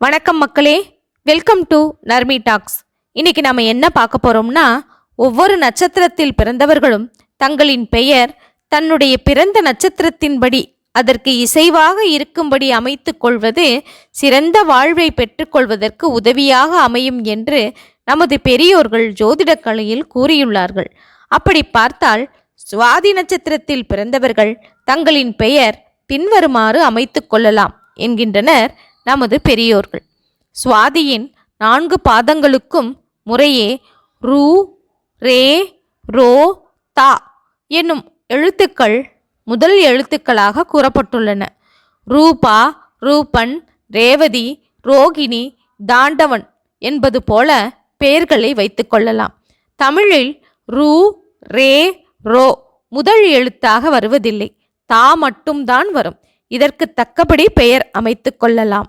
வணக்கம் மக்களே, welcome to Narmi tax. இன்னைக்கு நம்ம என்ன பார்க்க போறோம்னா, ஒவ்வொரு நட்சத்திரத்தில் பிறந்தவர்களும் தங்களின் பெயர் தன்னுடைய பிறந்த நட்சத்திரத்தின்படி அதற்கு இசைவாக இருக்கும்படி அமைத்து கொள்வது சிறந்த வாழ்வை பெற்றுக்கொள்வதற்கு உதவியாக அமையும் என்று நமது பெரியோர்கள் ஜோதிடக் கலையில் கூறியுள்ளார்கள். அப்படி பார்த்தால் சுவாதி நட்சத்திரத்தில் பிறந்தவர்கள் தங்களின் பெயர் பின்வருமாறு அமைத்து கொள்ளலாம் என்கின்றனர் நமது பெரியோர்கள். சுவாதியின் 4 பாதங்களுக்கும் முறையே ரூ, ரே, ரோ, தா என்னும் எழுத்துக்கள் முதல் எழுத்துக்களாக கூறப்பட்டுள்ளன. ரூபா, ரூபன், ரேவதி, ரோகிணி, தாண்டவன் என்பது போல பெயர்களை வைத்து கொள்ளலாம். தமிழில் ரூ, ரே, ரோ முதல் எழுத்தாக வருவதில்லை, தா மட்டும்தான் வரும். இதற்கு தக்கபடி பெயர் அமைத்து கொள்ளலாம்.